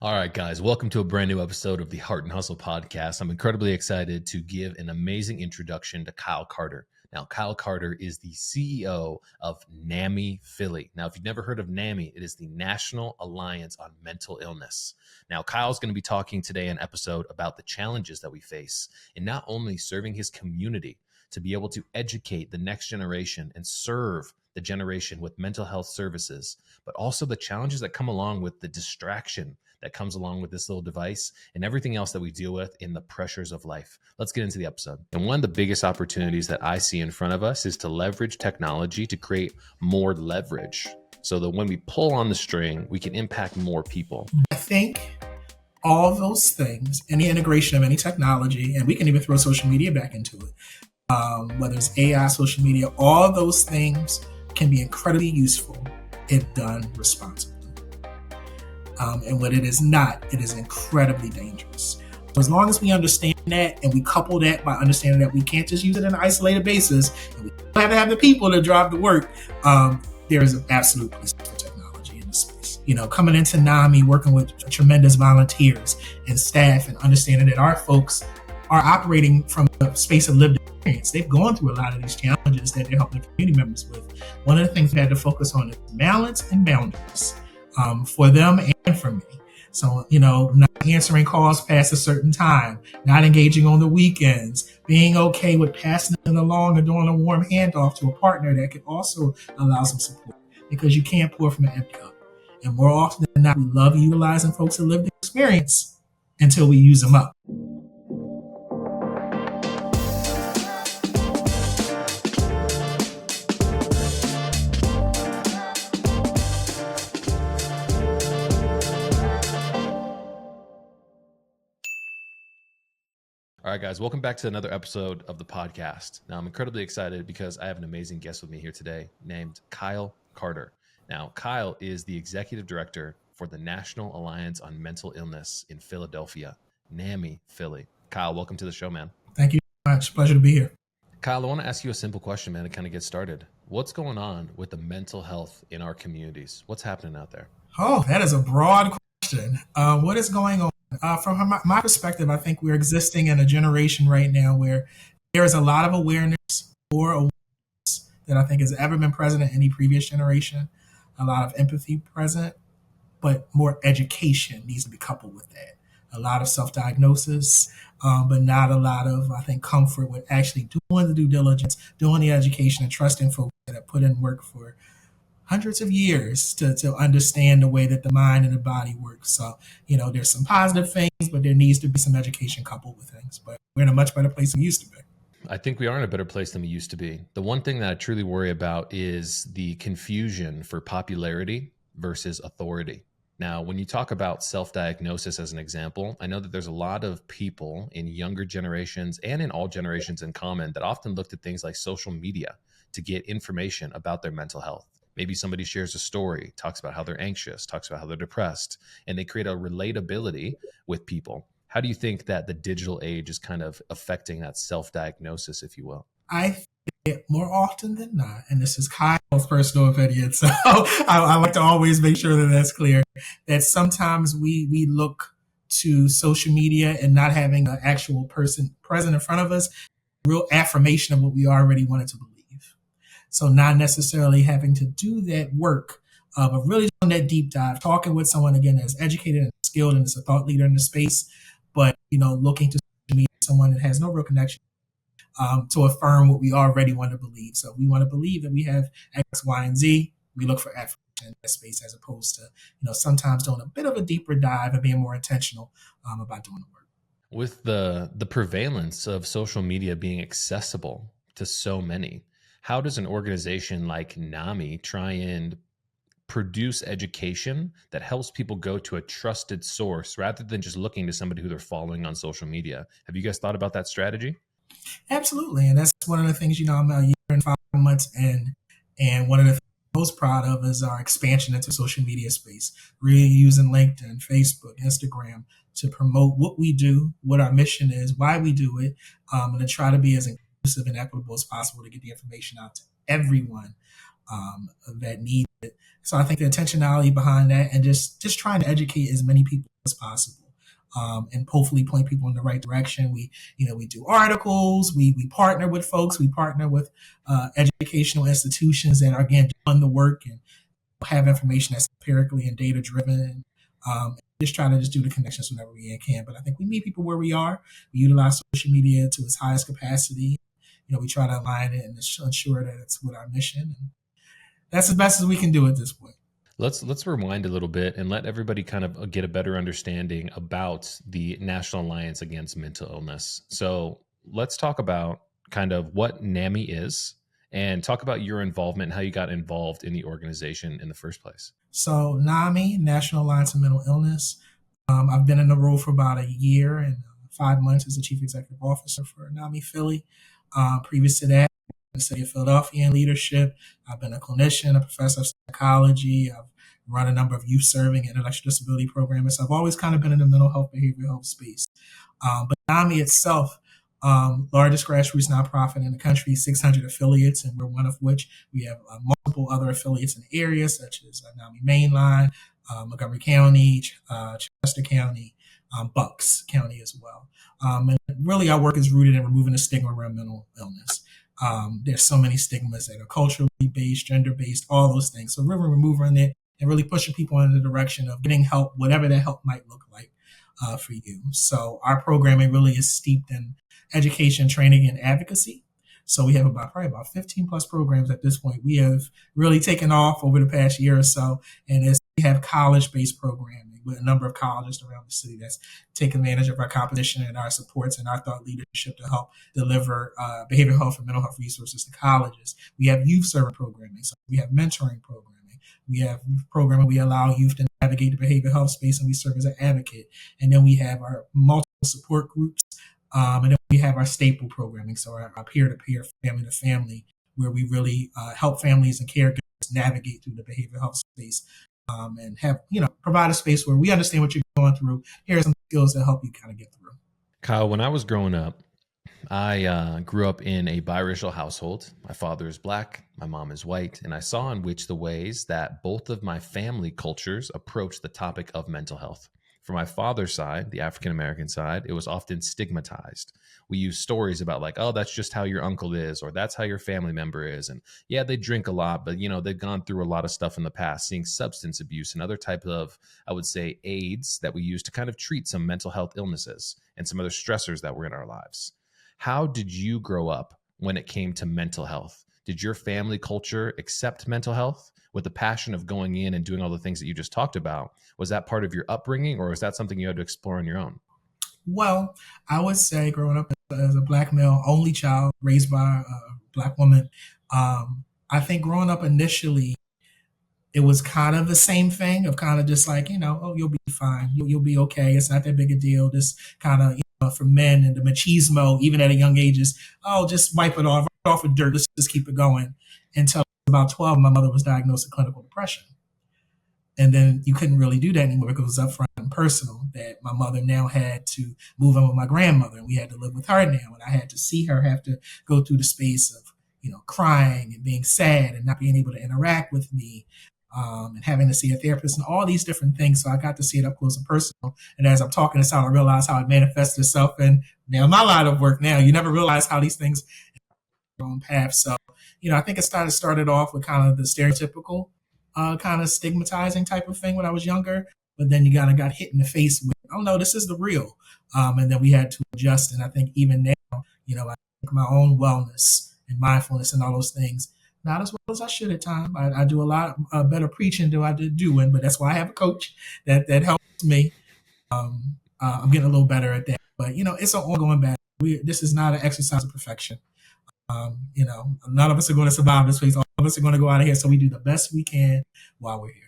All right, guys, welcome to a brand new episode of the Heart and Hustle podcast. I'm incredibly excited to give an amazing introduction to Kyle Carter. Now, Kyle Carter is the CEO of NAMI Philly. Now, if you've never heard of NAMI, it is the National Alliance on Mental Illness. Now, Kyle's going to be talking today in an episode about the challenges that we face in not only serving his community to be able to educate the next generation and serve the generation with mental health services, but also the challenges that come along with the distraction that comes along with this little device and everything else that we deal with in the pressures of life. Let's get into the episode. And one of the biggest opportunities that I see in front of us is to leverage technology to create more leverage so that when we pull on the string, we can impact more people. I think all those things, any integration of any technology, and we can even throw social media back into it, whether it's AI, social media, all those things can be incredibly useful if done responsibly. And when it is not, it is incredibly dangerous. So as long as we understand that and we couple that by understanding that we can't just use it on an isolated basis, and we have to have the people to drive the work, there is an absolute place for technology in this space. You know, coming into NAMI, working with tremendous volunteers and staff and understanding that our folks are operating from a space of lived experience. They've gone through a lot of these challenges that they're helping community members with. One of the things we had to focus on is balance and boundaries. For them and for me. So, you know, not answering calls past a certain time, not engaging on the weekends, being okay with passing it along and doing a warm handoff to a partner that could also allow some support, because you can't pour from an empty cup. And more often than not, we love utilizing folks that live the experience until we use them up. All right, guys, welcome back to another episode of the podcast. Now, I'm incredibly excited because I have an amazing guest with me here today named Kyle Carter. Now, Kyle is the executive director for the National Alliance on Mental Illness in Philadelphia, NAMI Philly. Kyle, welcome to the show, man. Thank you so much. Pleasure to be here. Kyle, I want to ask you a simple question, man, to kind of get started. What's going on with the mental health in our communities? What's happening out there? Oh, that is a broad question. What is going on? From my perspective, I think we're existing in a generation right now where there is a lot of awareness, more awareness than I think has ever been present in any previous generation. A lot of empathy present, but more education needs to be coupled with that. A lot of self-diagnosis, but not a lot of, I think, comfort with actually doing the due diligence, doing the education, and trusting folks that have put in work for hundreds of years to understand the way that the mind and the body works. So, you know, there's some positive things, but there needs to be some education coupled with things. But we're in a much better place than we used to be. I think we are in a better place than we used to be. The one thing that I truly worry about is the confusion for popularity versus authority. Now, when you talk about self-diagnosis as an example, I know that there's a lot of people in younger generations and in all generations in common that often looked at things like social media to get information about their mental health. Maybe somebody shares a story, talks about how they're anxious, talks about how they're depressed, and they create a relatability with people. How do you think that the digital age is kind of affecting that self-diagnosis, if you will? I think more often than not, and this is Kyle's personal opinion, so I like to always make sure that that's clear, that sometimes we look to social media and not having an actual person present in front of us, real affirmation of what we already wanted to believe. So not necessarily having to do that work, but really doing that deep dive, talking with someone, again, that's educated and skilled and is a thought leader in the space, but, you know, looking to someone that has no real connection to affirm what we already want to believe. So we want to believe that we have X, Y, and Z. We look for affirmation in that space as opposed to, you know, sometimes doing a bit of a deeper dive and being more intentional about doing the work. With the prevalence of social media being accessible to so many, how does an organization like NAMI try and produce education that helps people go to a trusted source rather than just looking to somebody who they're following on social media? Have you guys thought about that strategy? Absolutely. And that's one of the things, you know, I'm a year and 5 months in, and one of the things I'm most proud of is our expansion into social media space, really using LinkedIn, Facebook, Instagram to promote what we do, what our mission is, why we do it, and to try to be as inclusive and equitable as possible to get the information out to everyone that needs it. So I think the intentionality behind that and just trying to educate as many people as possible. And hopefully point people in the right direction. We do articles, we partner with folks, we partner with educational institutions that are, again, doing the work and have information that's empirically and data driven. Just try to just do the connections whenever we can. But I think we meet people where we are. We utilize social media to its highest capacity. We try to align it and ensure that it's with our mission. And that's as best as we can do at this point. Let's rewind a little bit and let everybody kind of get a better understanding about the National Alliance Against Mental Illness. So let's talk about kind of what NAMI is and talk about your involvement and how you got involved in the organization in the first place. So NAMI, National Alliance of Mental Illness. I've been in the role for about a year and 5 months as the Chief Executive Officer for NAMI Philly. Previous to that, the city of Philadelphia in leadership. I've been a clinician, a professor of psychology. I've run a number of youth serving and intellectual disability programs. So I've always kind of been in the mental health, behavioral health space. But NAMI itself, largest grassroots nonprofit in the country, 600 affiliates, and we're one of which we have multiple other affiliates in the area, such as NAMI Mainline, Montgomery County, Chester County, Bucks County as well. And really our work is rooted in removing the stigma around mental illness. There's so many stigmas that are culturally based, gender based, all those things. So we're removing it and really pushing people in the direction of getting help, whatever that help might look like for you. So our programming really is steeped in education, training, and advocacy. So we have probably about 15 plus programs at this point. We have really taken off over the past year or so, and we have college-based programming with a number of colleges around the city that's taking advantage of our composition and our supports and our thought leadership to help deliver behavioral health and mental health resources to colleges. We have youth service programming. So we have mentoring programming. We have programming. We allow youth to navigate the behavioral health space, and we serve as an advocate. And then we have our multiple support groups. And then we have our staple programming, so our peer-to-peer, family-to-family, where we really help families and caregivers navigate through the behavioral health space and have, provide a space where we understand what you're going through. Here are some skills that help you kind of get through. Kyle, when I was growing up, I grew up in a biracial household. My father is Black, my mom is white, and I saw in which the ways that both of my family cultures approach the topic of mental health. For my father's side, the African-American side, it was often stigmatized. We use stories about like, oh, that's just how your uncle is, or that's how your family member is. And yeah, they drink a lot, but they've gone through a lot of stuff in the past, seeing substance abuse and other types of, I would say, aids that we use to kind of treat some mental health illnesses and some other stressors that were in our lives. How did you grow up when it came to mental health? Did your family culture accept mental health with the passion of going in and doing all the things that you just talked about? Was that part of your upbringing, or was that something you had to explore on your own? Well, I would say growing up as a Black male, only child raised by a Black woman, I think growing up initially, it was kind of the same thing of kind of just like, oh, you'll be fine. You'll be okay. It's not that big a deal. This kind of, for men and the machismo, even at a young age, is, oh, just wipe it off with dirt. Let's just keep it going. Until about 12, my mother was diagnosed with clinical depression. And then you couldn't really do that anymore because it was upfront and personal, that my mother now had to move in with my grandmother, and we had to live with her now. And I had to see her have to go through the space of, crying and being sad and not being able to interact with me, and having to see a therapist and all these different things. So I got to see it up close and personal. And as I'm talking this out, I realize how it manifests itself in now my line of work now. You never realize how these things their own path. So, I think it started off with kind of the stereotypical kind of stigmatizing type of thing when I was younger. But then you kind of got hit in the face with, oh no, this is the real. And then we had to adjust. And I think even now, I think my own wellness and mindfulness and all those things, not as well as I should at times. I do a lot better preaching than I did doing, but that's why I have a coach that helps me. I'm getting a little better at that. But, it's an ongoing battle. This is not an exercise of perfection. None of us are going to survive this way. All of us are going to go out of here. So we do the best we can while we're here.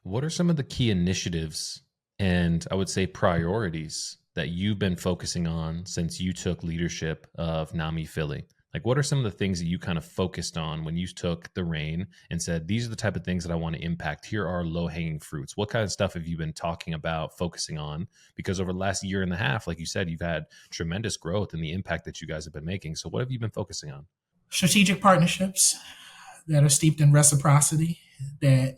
What are some of the key initiatives and I would say priorities that you've been focusing on since you took leadership of NAMI Philly? Like, what are some of the things that you kind of focused on when you took the reign and said, these are the type of things that I want to impact? Here are low-hanging fruits. What kind of stuff have you been talking about, focusing on? Because over the last year and a half, like you said, you've had tremendous growth in the impact that you guys have been making. So what have you been focusing on? Strategic partnerships that are steeped in reciprocity, that,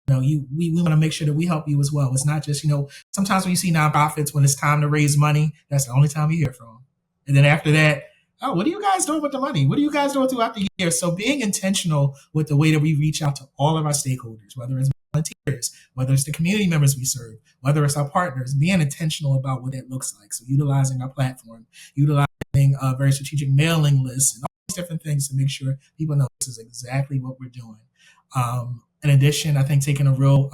we want to make sure that we help you as well. It's not just, sometimes when you see nonprofits, when it's time to raise money, that's the only time you hear from them. And then after that, oh, what are you guys doing with the money? What are you guys doing throughout the year? So being intentional with the way that we reach out to all of our stakeholders, whether it's volunteers, whether it's the community members we serve, whether it's our partners, being intentional about what it looks like. So utilizing our platform, utilizing a very strategic mailing lists and all these different things to make sure people know this is exactly what we're doing. In addition, I think taking a real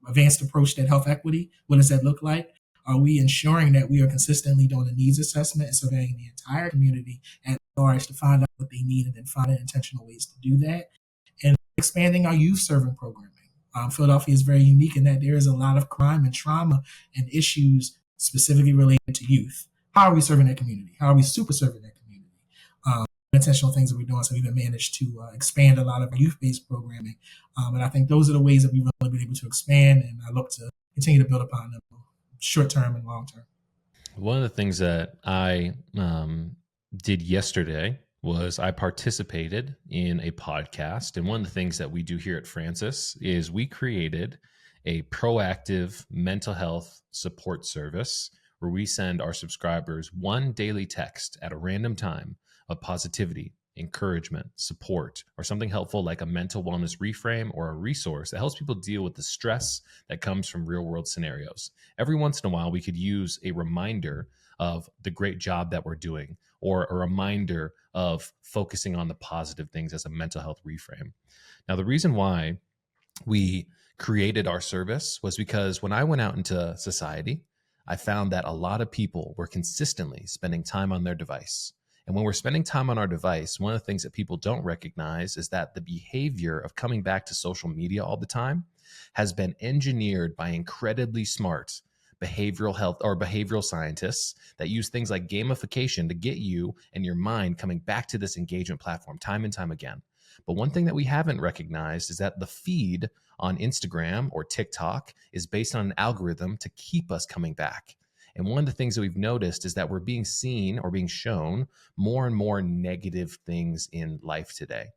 advanced approach to health equity. What does that look like? Are we ensuring that we are consistently doing a needs assessment and surveying the entire community at large to find out what they need and then finding intentional ways to do that? And expanding our youth serving programming. Philadelphia is very unique in that there is a lot of crime and trauma and issues specifically related to youth. How are we serving that community? How are we super serving that community? Intentional things that we're doing. So we've managed to expand a lot of youth-based programming. And I think those are the ways that we've really been able to expand, and I look to continue to build upon them short term and long term. One of the things that I did yesterday was I participated in a podcast. And one of the things that we do here at Francis is we created a proactive mental health support service where we send our subscribers one daily text at a random time of positivity, encouragement, support, or something helpful like a mental wellness reframe or a resource that helps people deal with the stress that comes from real world scenarios. Every once in a while, we could use a reminder of the great job that we're doing or a reminder of focusing on the positive things as a mental health reframe. Now, the reason why we created our service was because when I went out into society, I found that a lot of people were consistently spending time on their device. And when we're spending time on our device, one of the things that people don't recognize is that the behavior of coming back to social media all the time has been engineered by incredibly smart behavioral health or behavioral scientists that use things like gamification to get you and your mind coming back to this engagement platform time and time again. But one thing that we haven't recognized is that the feed on Instagram or TikTok is based on an algorithm to keep us coming back. And one of the things that we've noticed is that we're being seen or being shown more and more negative things in life today.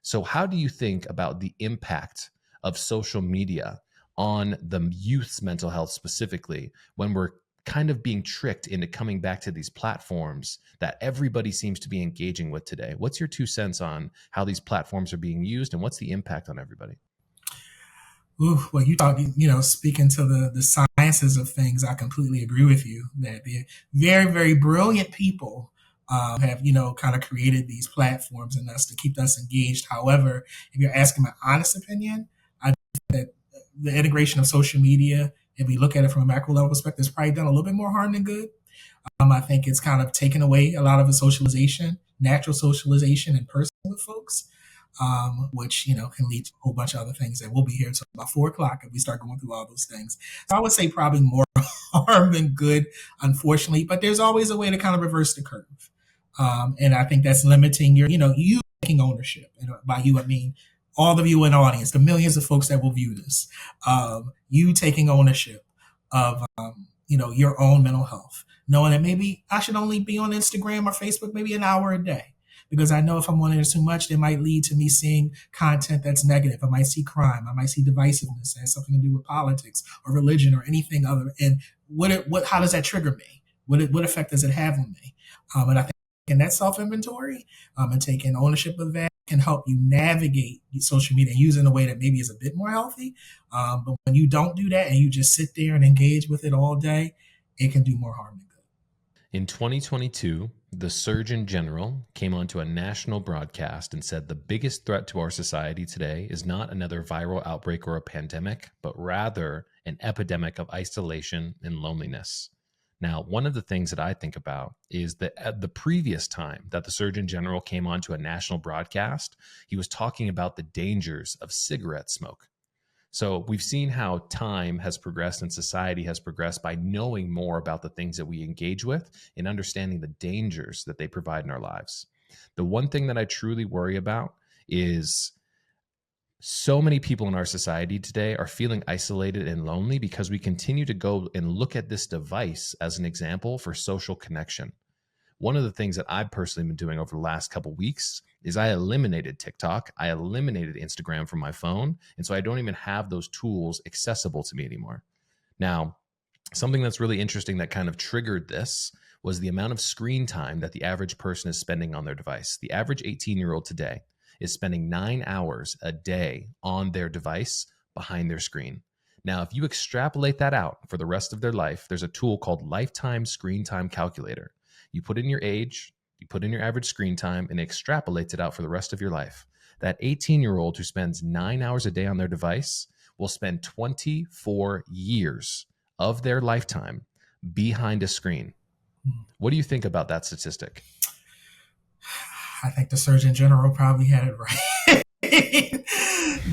So how do you think about the impact of social media on the youth's mental health specifically when we're kind of being tricked into coming back to these platforms that everybody seems to be engaging with today? What's your 2 cents on how these platforms are being used and what's the impact on everybody? Ooh, well, speaking to the sciences of things, I completely agree with you that the very, very brilliant people have, kind of created these platforms and us to keep us engaged. However, if you're asking my honest opinion, I think that the integration of social media, if we look at it from a macro level perspective, has probably done a little bit more harm than good. I think it's kind of taken away a lot of the socialization, natural socialization in person with folks. Which can lead to a whole bunch of other things that we'll be here until about 4:00 if we start going through all those things. So I would say probably more harm than good, unfortunately. But there's always a way to kind of reverse the curve, and I think that's limiting you taking ownership. And by you, I mean all of you in the audience, the millions of folks that will view this. You taking ownership of your own mental health, knowing that maybe I should only be on Instagram or Facebook maybe an hour a day. Because I know if I'm on there too much, it might lead to me seeing content that's negative. I might see crime. I might see divisiveness that has something to do with politics or religion or anything other. And how does that trigger me? What effect does it have on me? And I think in that self-inventory and taking ownership of that can help you navigate social media and use it in a way that maybe is a bit more healthy. But when you don't do that and you just sit there and engage with it all day, it can do more harm than good. In 2022, the Surgeon General came onto a national broadcast and said the biggest threat to our society today is not another viral outbreak or a pandemic, but rather an epidemic of isolation and loneliness. Now, one of the things that I think about is that at the previous time that the Surgeon General came onto a national broadcast, he was talking about the dangers of cigarette smoke. So we've seen how time has progressed and society has progressed by knowing more about the things that we engage with and understanding the dangers that they provide in our lives. The one thing that I truly worry about is so many people in our society today are feeling isolated and lonely because we continue to go and look at this device as an example for social connection. One of the things that I've personally been doing over the last couple of weeks is I eliminated TikTok. I eliminated Instagram from my phone. And so I don't even have those tools accessible to me anymore. Now, something that's really interesting that kind of triggered this was the amount of screen time that the average person is spending on their device. The average 18-year-old today is spending 9 hours a day on their device behind their screen. Now, if you extrapolate that out for the rest of their life, there's a tool called Lifetime Screen Time Calculator. You put in your age, you put in your average screen time, and it extrapolates it out for the rest of your life. That 18-year-old who spends 9 hours a day on their device will spend 24 years of their lifetime behind a screen. What do you think about that statistic? I think the Surgeon General probably had it right.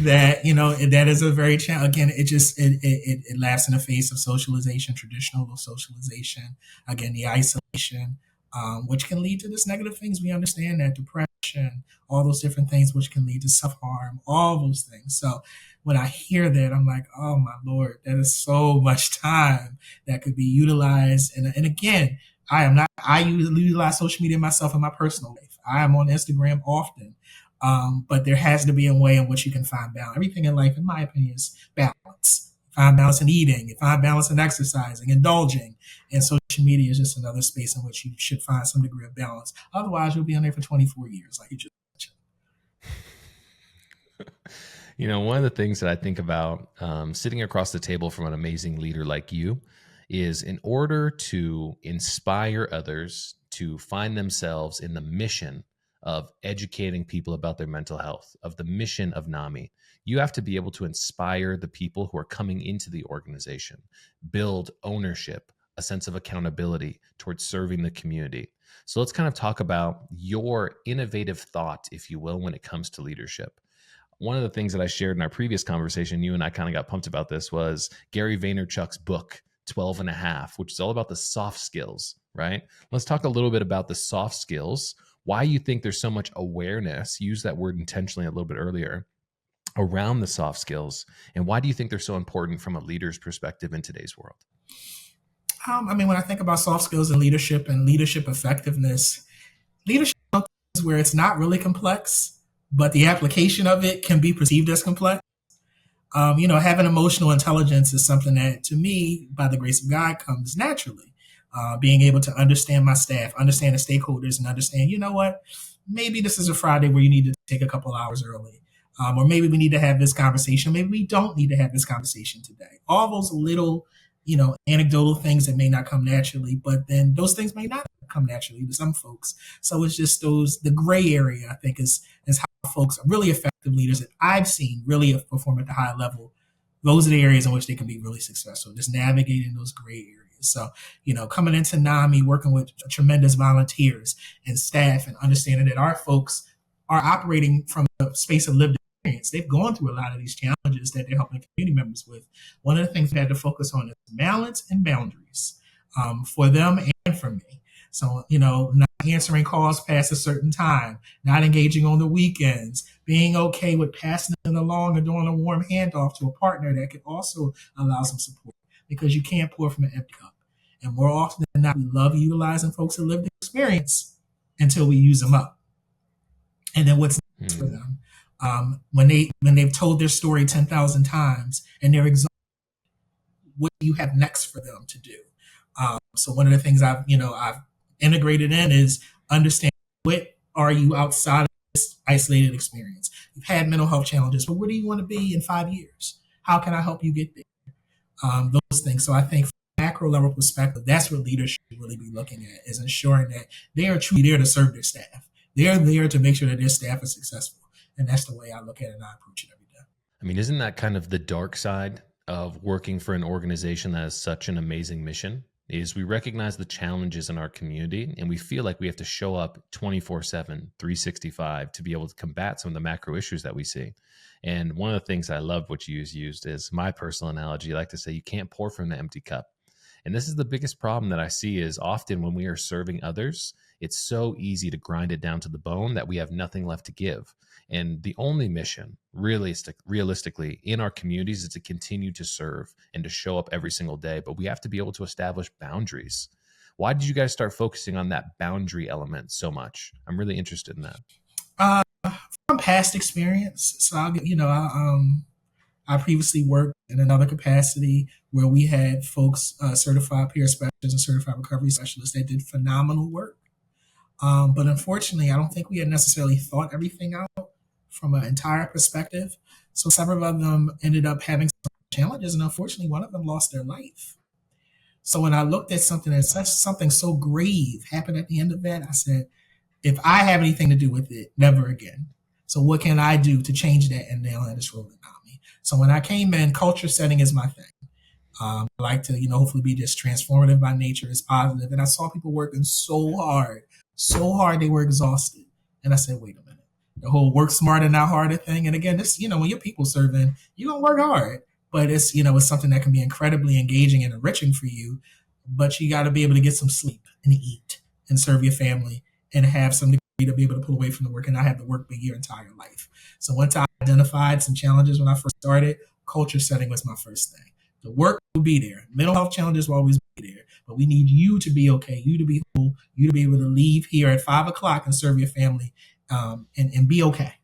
That, that is a very again, it laughs in the face of socialization, traditional socialization, again, the isolation, which can lead to this negative things. We understand that depression, all those different things, which can lead to self-harm, all those things. So when I hear that, I'm like, oh my Lord, that is so much time that could be utilized. And again, I utilize social media myself in my personal life. I am on Instagram often. But there has to be a way in which you can find balance. Everything in life, in my opinion, is balance. Find balance in eating, find balance in exercising, indulging. And social media is just another space in which you should find some degree of balance. Otherwise, you'll be on there for 24 years, like you just mentioned. One of the things that I think about sitting across the table from an amazing leader like you is, in order to inspire others to find themselves in the mission of educating people about their mental health, of the mission of NAMI, you have to be able to inspire the people who are coming into the organization, build ownership, a sense of accountability towards serving the community. So let's kind of talk about your innovative thought, if you will, when it comes to leadership. One of the things that I shared in our previous conversation, you and I kind of got pumped about this, was Gary Vaynerchuk's book, 12 and a half, which is all about the soft skills, right? Let's talk a little bit about the soft skills, why you think there's so much awareness, use that word intentionally a little bit earlier, around the soft skills, and why do you think they're so important from a leader's perspective in today's world? When I think about soft skills and leadership effectiveness, leadership is where it's not really complex, but the application of it can be perceived as complex. Having emotional intelligence is something that, to me, by the grace of God, comes naturally. Being able to understand my staff, understand the stakeholders, and understand, maybe this is a Friday where you need to take a couple hours early. Or maybe we need to have this conversation. Maybe we don't need to have this conversation today. All those little, anecdotal things that may not come naturally, but then those things may not come naturally to some folks. So it's just the gray area, I think, is how folks are really effective leaders that I've seen really perform at the high level. Those are the areas in which they can be really successful, just navigating those gray areas. So, coming into NAMI, working with tremendous volunteers and staff, and understanding that our folks are operating from a space of lived experience. They've gone through a lot of these challenges that they're helping community members with. One of the things we had to focus on is balance and boundaries for them and for me. So, not answering calls past a certain time, not engaging on the weekends, being okay with passing it along and doing a warm handoff to a partner that could also allow some support, because you can't pour from an empty cup. And more often than not, we love utilizing folks that lived experience until we use them up. And then what's next for them? When they've told their story 10,000 times and they're exhausted, what do you have next for them to do? So one of the things I've integrated in is understand, what are you outside of this isolated experience? You've had mental health challenges, but where do you want to be in 5 years? How can I help you get there? Those things. So I think from a macro level perspective, that's what leaders should really be looking at, is ensuring that they are truly there to serve their staff. They're there to make sure that their staff is successful. And that's the way I look at it and I approach it every day. Isn't that kind of the dark side of working for an organization that has such an amazing mission? Is we recognize the challenges in our community and we feel like we have to show up 24/7, 365 to be able to combat some of the macro issues that we see. And one of the things I love what you used is my personal analogy. I like to say you can't pour from the empty cup. And this is the biggest problem that I see, is often when we are serving others, it's so easy to grind it down to the bone that we have nothing left to give. And the only mission, realistically, in our communities is to continue to serve and to show up every single day. But we have to be able to establish boundaries. Why did you guys start focusing on that boundary element so much? I'm really interested in that. Uh, from past experience, so I previously worked in another capacity where we had folks, certified peer specialists and certified recovery specialists that did phenomenal work. But unfortunately, I don't think we had necessarily thought everything out from an entire perspective. So several of them ended up having some challenges, and unfortunately, one of them lost their life. So when I looked at something and such something so grave happened at the end of that, I said, if I have anything to do with it, never again. So what can I do to change that and nail in this role at NAMI? So when I came in, culture setting is my thing. I like to, hopefully be just transformative by nature, it's positive. And I saw people working so hard they were exhausted. And I said, wait a minute. The whole work smarter, not harder thing. And again, this, when you're people serving, you're going to work hard. But it's something that can be incredibly engaging and enriching for you. But you got to be able to get some sleep and eat and serve your family and have some degree to be able to pull away from the work and not have to work be your entire life. So once I identified some challenges when I first started, culture setting was my first thing. The work will be there. Mental health challenges will always be there. But we need you to be okay, you to be whole, you to be able to leave here at 5 o'clock and serve your family, and be okay.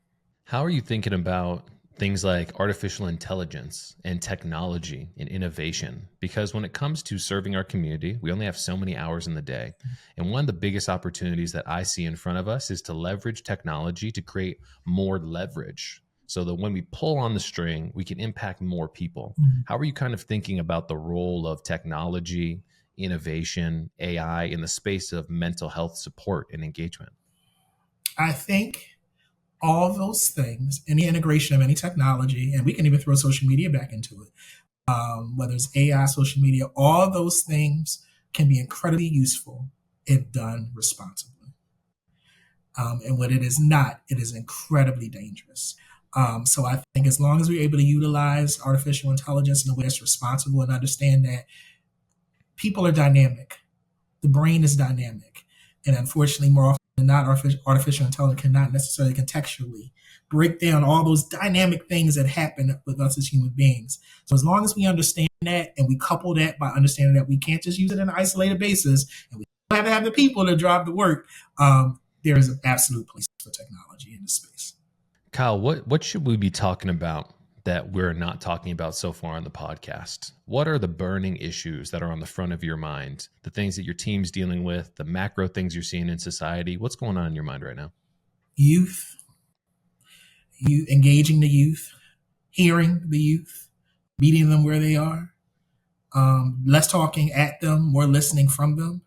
How are you thinking about things like artificial intelligence and technology and innovation? Because when it comes to serving our community, we only have so many hours in the day. And one of the biggest opportunities that I see in front of us is to leverage technology to create more leverage so that when we pull on the string, we can impact more people. Mm-hmm. How are you kind of thinking about the role of technology, innovation, AI in the space of mental health support and engagement? I think all those things, any integration of any technology, and we can even throw social media back into it, whether it's AI, social media, all those things can be incredibly useful if done responsibly. And when it is not, it is incredibly dangerous. So I think as long as we're able to utilize artificial intelligence in a way that's responsible and understand that people are dynamic, the brain is dynamic, and unfortunately, more often than not, artificial intelligence cannot necessarily contextually break down all those dynamic things that happen with us as human beings. So as long as we understand that and we couple that by understanding that we can't just use it on an isolated basis and we have to have the people to drive the work, there is an absolute place for technology in this space. Kyle, what should we be talking about that we're not talking about so far on the podcast? What are the burning issues that are on the front of your mind? The things that your team's dealing with, the macro things you're seeing in society. What's going on in your mind right now? Youth, engaging the youth, hearing the youth, meeting them where they are, less talking at them, more listening from them,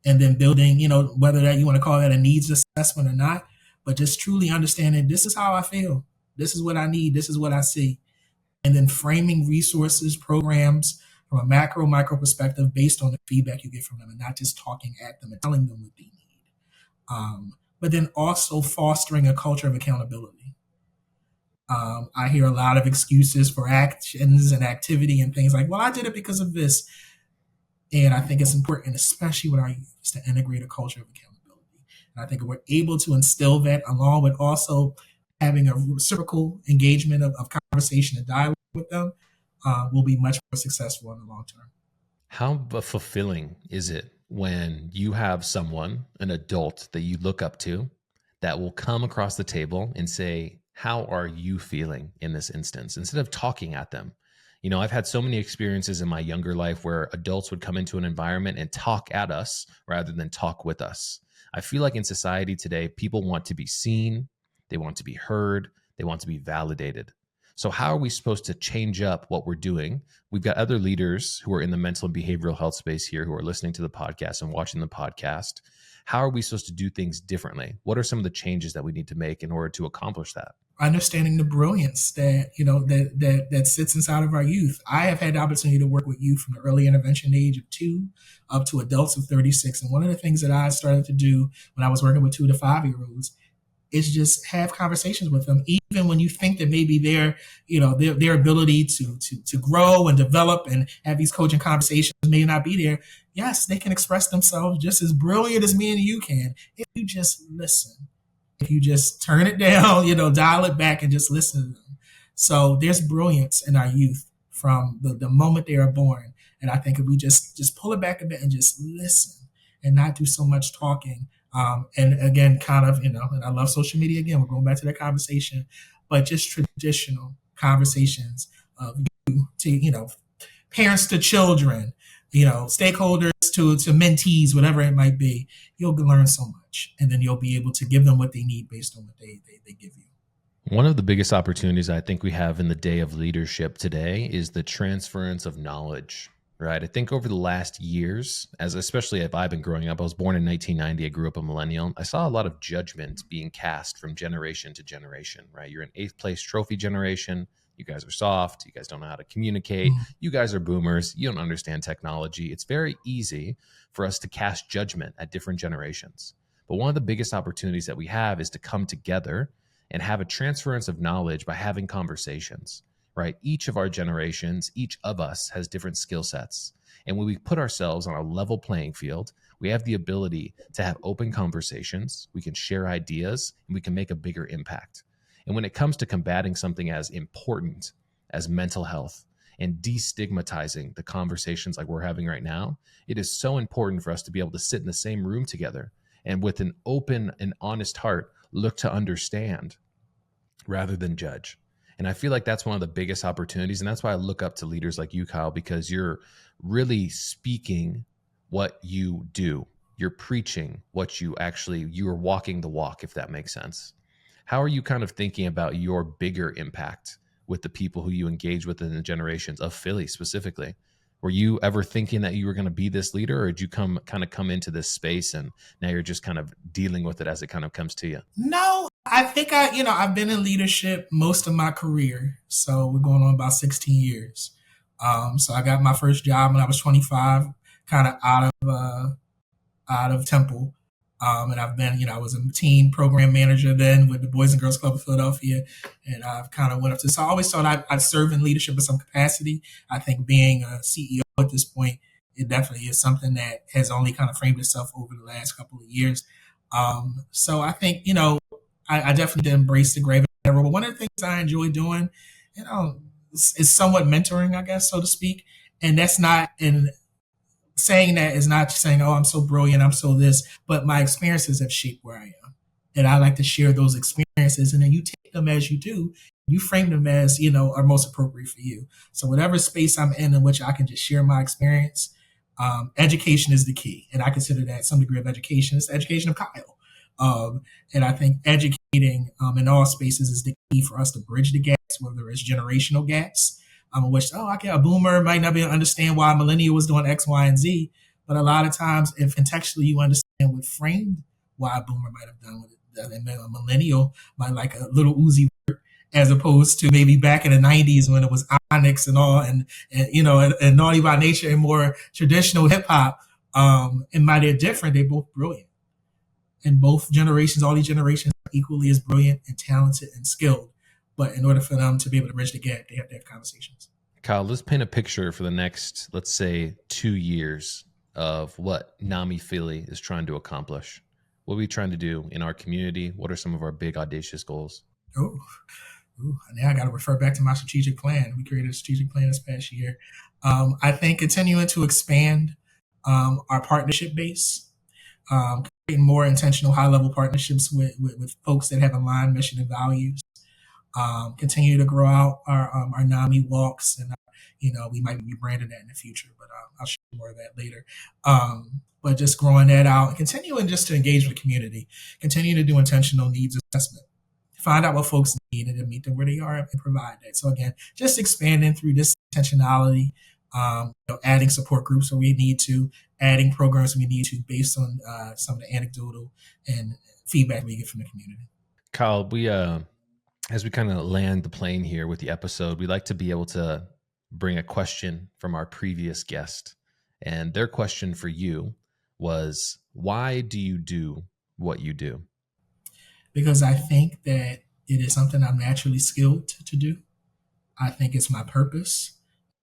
and then building, whether that you want to call that a needs assessment or not, but just truly understanding this is how I feel. This is what I need. This is what I see. And then framing resources, programs from a micro perspective based on the feedback you get from them and not just talking at them and telling them what they need. But then also fostering a culture of accountability. I hear a lot of excuses for actions and activity and things like, well, I did it because of this. And I think it's important, especially with our youth, to integrate a culture of accountability. And I think if we're able to instill that along with also having a reciprocal engagement of conversation and dialogue with them, will be much more successful in the long term. How fulfilling is it when you have someone, an adult that you look up to, that will come across the table and say, how are you feeling in this instance? Instead of talking at them. I've had so many experiences in my younger life where adults would come into an environment and talk at us rather than talk with us. I feel like in society today, people want to be seen, they want to be heard, they want to be validated. So how are we supposed to change up what we're doing? We've got other leaders who are in the mental and behavioral health space here who are listening to the podcast and watching the podcast. How are we supposed to do things differently? What are some of the changes that we need to make in order to accomplish that? Understanding the brilliance that that sits inside of our youth. I have had the opportunity to work with youth from the early intervention age of 2 up to adults of 36. And one of the things that I started to do when I was working with 2 to 5-year-olds is just have conversations with them, even when you think that maybe their ability to grow and develop and have these coaching conversations may not be there. Yes, they can express themselves just as brilliant as me and you can if you just listen. If you just turn it down, dial it back and just listen to them. So there's brilliance in our youth from the moment they are born. And I think if we just pull it back a bit and just listen and not do so much talking. And again, kind of, and I love social media again. We're going back to that conversation, but just traditional conversations of you to, parents to children, stakeholders to mentees, whatever it might be, you'll learn so much. And then you'll be able to give them what they need based on what they give you. One of the biggest opportunities I think we have in the day of leadership today is the transference of knowledge, right? I think over the last years, especially if I've been growing up, I was born in 1990, I grew up a millennial. I saw a lot of judgment being cast from generation to generation, right? You're an 8th place trophy generation. You guys are soft. You guys don't know how to communicate. You guys are boomers. You don't understand technology. It's very easy for us to cast judgment at different generations. But one of the biggest opportunities that we have is to come together and have a transference of knowledge by having conversations, right? Each of our generations, each of us has different skill sets. And when we put ourselves on a level playing field, we have the ability to have open conversations, we can share ideas, and we can make a bigger impact. And when it comes to combating something as important as mental health and destigmatizing the conversations like we're having right now, it is so important for us to be able to sit in the same room together and with an open and honest heart, look to understand rather than judge. And I feel like that's one of the biggest opportunities. And that's why I look up to leaders like you, Kyle, because you're really speaking what you do. You're preaching what you are walking the walk, if that makes sense. How are you kind of thinking about your bigger impact with the people who you engage with in the generations of Philly specifically? Were you ever thinking that you were going to be this leader, or did you come into this space and now you're just kind of dealing with it as it kind of comes to you? No, I think I've been in leadership most of my career. So we're going on about 16 years. So I got my first job when I was 25, kind of out of Temple. And I've been, I was a teen program manager then with the Boys and Girls Club of Philadelphia. And I've kind of went up to, so I always thought I'd serve in leadership in some capacity. I think being a CEO at this point, it definitely is something that has only kind of framed itself over the last couple of years. So I think, I definitely did embrace the grave role. But one of the things I enjoy doing, is somewhat mentoring, I guess, so to speak. And that's not in saying that is not saying, oh, I'm so brilliant, I'm so this, but my experiences have shaped where I am. And I like to share those experiences. And then you take them as you do, you frame them as, are most appropriate for you. So whatever space I'm in which I can just share my experience, education is the key. And I consider that some degree of education. It's the education of Kyle. And I think educating in all spaces is the key for us to bridge the gaps, whether it's generational gaps, which, a boomer might not be able to understand why a millennial was doing X, Y, and Z. But a lot of times, if contextually you understand what framed why a boomer might have done with it, and a millennial might like a little Uzi as opposed to maybe back in the 90s when it was Onyx and all, and Naughty by Nature and more traditional hip hop. And might they're different, they're both brilliant. And both generations, all these generations are equally as brilliant and talented and skilled. But in order for them to be able to bridge the gap, they have to have conversations. Kyle, let's paint a picture for the next, let's say, 2 years of what NAMI Philly is trying to accomplish. What are we trying to do in our community? What are some of our big, audacious goals? Ooh, now I got to refer back to my strategic plan. We created a strategic plan this past year. I think continuing to expand our partnership base, creating more intentional high-level partnerships with folks that have aligned mission and values. Continue to grow out our NAMI walks, and we might be branding that in the future, but I'll share more of that later. But just growing that out and continuing just to engage with the community, continue to do intentional needs assessment, find out what folks need and then meet them where they are and provide that. So again, just expanding through this intentionality, adding support groups where we need to, adding programs we need to based on some of the anecdotal and feedback we get from the community. Kyle, we as we kind of land the plane here with the episode, we like to be able to bring a question from our previous guest. And their question for you was, why do you do what you do? Because I think that it is something I'm naturally skilled to do. I think it's my purpose.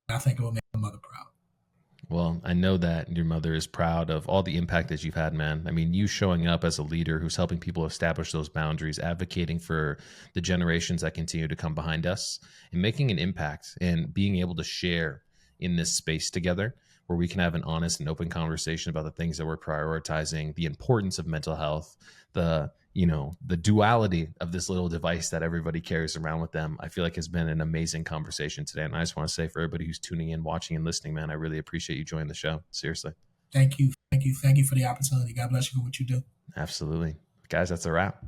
I think it will make my mother proud. Well, I know that your mother is proud of all the impact that you've had, man. I mean, you showing up as a leader who's helping people establish those boundaries, advocating for the generations that continue to come behind us, and making an impact and being able to share in this space together. where we can have an honest and open conversation about the things that we're prioritizing, the importance of mental health, the duality of this little device that everybody carries around with them, I feel like has been an amazing conversation today. And I just want to say, for everybody who's tuning in, watching, and listening, man, I really appreciate you joining the show. Seriously. Thank you for the opportunity. God bless you for what you do. Absolutely. Guys, that's a wrap.